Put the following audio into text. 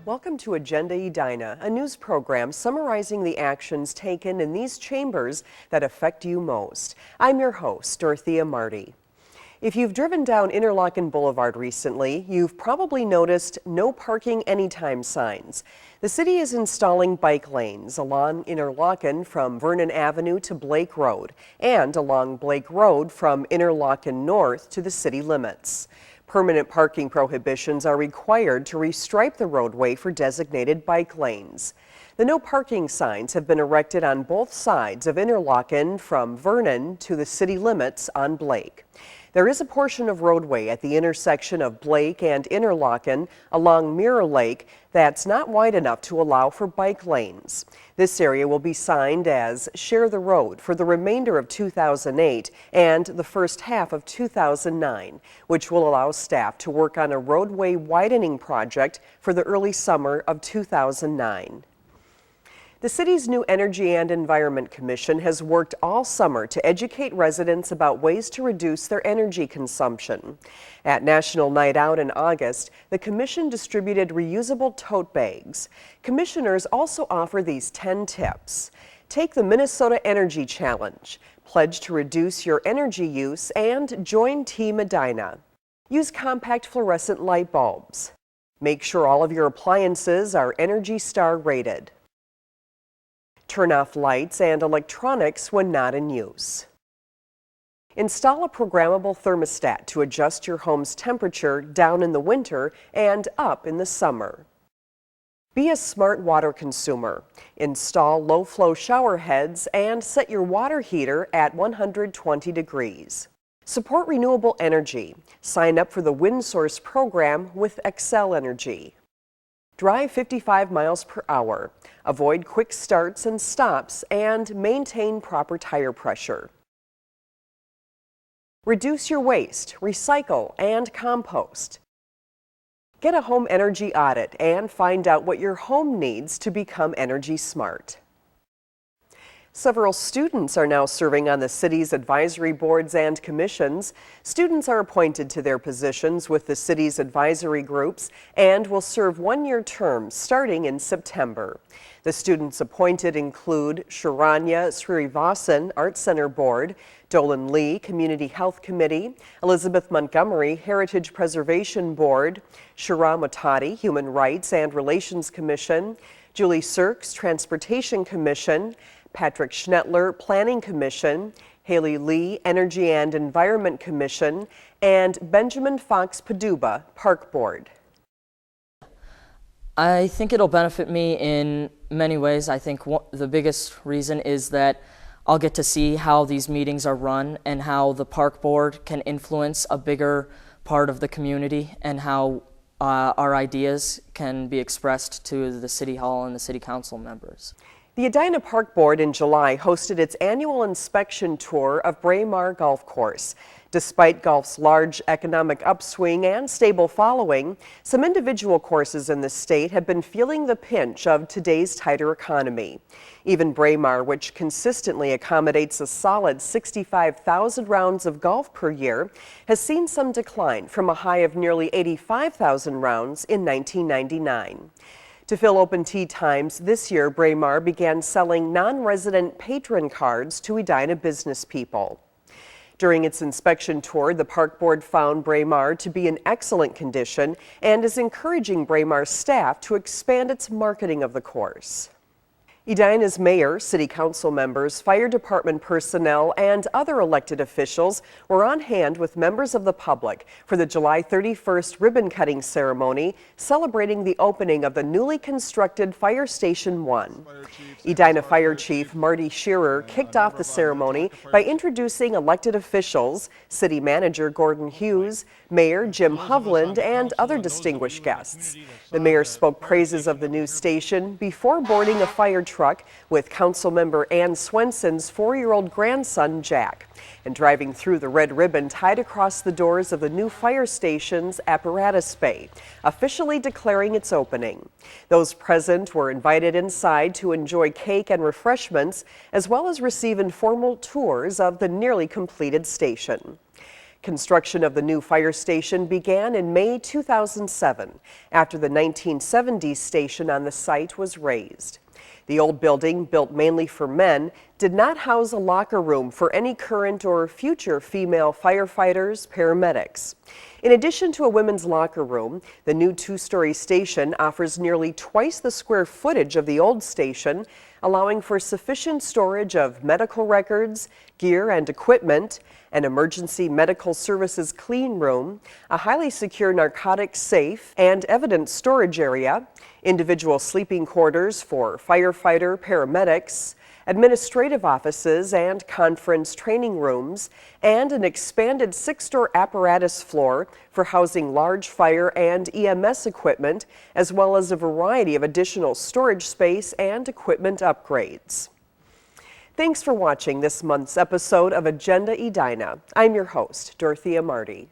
Welcome to Agenda Edina, a news program summarizing the actions taken in these chambers that affect you most. I'm your host, Dorothea Marty. If you've driven down Interlachen Boulevard recently, you've probably noticed no parking anytime signs. The city is installing bike lanes along Interlachen from Vernon Avenue to Blake Road and along Blake Road from Interlachen North to the city limits. Permanent parking prohibitions are required to restripe the roadway for designated bike lanes. The no parking signs have been erected on both sides of Interlachen from Vernon to the city limits on Blake. There is a portion of roadway at the intersection of Blake and Interlachen along Mirror Lake that's not wide enough to allow for bike lanes. This area will be signed as Share the Road for the remainder of 2008 and the first half of 2009, which will allow staff to work on a roadway widening project for the early summer of 2009. The city's new Energy and Environment Commission has worked all summer to educate residents about ways to reduce their energy consumption. At National Night Out in August, the commission distributed reusable tote bags. Commissioners also offer these 10 tips. Take the Minnesota Energy Challenge, pledge to reduce your energy use, and join Team Edina. Use compact fluorescent light bulbs. Make sure all of your appliances are Energy Star rated. Turn off lights and electronics when not in use. Install a programmable thermostat to adjust your home's temperature down in the winter and up in the summer. Be a smart water consumer. Install low-flow shower heads and set your water heater at 120 degrees. Support renewable energy. Sign up for the Wind Source program with Xcel Energy. Drive 55 miles per hour. Avoid quick starts and stops and maintain proper tire pressure. Reduce your waste, recycle, and compost. Get a home energy audit and find out what your home needs to become energy smart. Several students are now serving on the city's advisory boards and commissions. Students are appointed to their positions with the city's advisory groups and will serve one-year terms starting in September. The students appointed include Sharanya Srinivasan, Art Center Board, Dolan Lee, Community Health Committee, Elizabeth Montgomery, Heritage Preservation Board, Shara Motati, Human Rights and Relations Commission, Julie Sirks, Transportation Commission, Patrick Schnettler, Planning Commission, Haley Lee, Energy and Environment Commission, and Benjamin Fox Paduba, Park Board. I think it'll benefit me in many ways. I think the biggest reason is that I'll get to see how these meetings are run and how the Park Board can influence a bigger part of the community and how our ideas can be expressed to the City Hall and the City Council members. The Edina Park Board in July hosted its annual inspection tour of Braemar Golf Course. Despite golf's large economic upswing and stable following, some individual courses in the state have been feeling the pinch of today's tighter economy. Even Braemar, which consistently accommodates a solid 65,000 rounds of golf per year, has seen some decline from a high of nearly 85,000 rounds in 1999. To fill open tee times this year, Braemar began selling non-resident patron cards to Edina business people. During its inspection tour, the Park Board found Braemar to be in excellent condition and is encouraging Braemar's staff to expand its marketing of the course. Edina's mayor, city council members, fire department personnel, and other elected officials were on hand with members of the public for the July 31st ribbon-cutting ceremony celebrating the opening of the newly constructed Fire Station 1. Edina Fire Chief Marty Shearer kicked off the ceremony by introducing elected officials, City Manager Gordon Hughes, Mayor Jim Hovland, and other distinguished guests. The mayor spoke praises of the new station before boarding a fire truck with Councilmember Ann Swenson's 4-year-old grandson, Jack, and driving through the red ribbon tied across the doors of the new fire station's apparatus bay, officially declaring its opening. Those present were invited inside to enjoy cake and refreshments, as well as receive informal tours of the nearly completed station. Construction of the new fire station began in May 2007 after the 1970s station on the site was razed. The old building, built mainly for men, did not house a locker room for any current or future female firefighters, paramedics. In addition to a women's locker room, the new two-story station offers nearly twice the square footage of the old station, allowing for sufficient storage of medical records, gear and equipment, an emergency medical services clean room, a highly secure narcotics safe and evidence storage area, individual sleeping quarters for firefighter, paramedics, administrative offices and conference training rooms, and an expanded 6-door apparatus floor for housing large fire and EMS equipment, as well as a variety of additional storage space and equipment upgrades. Thanks for watching this month's episode of Agenda Edina. I'm your host, Dorothea Marty.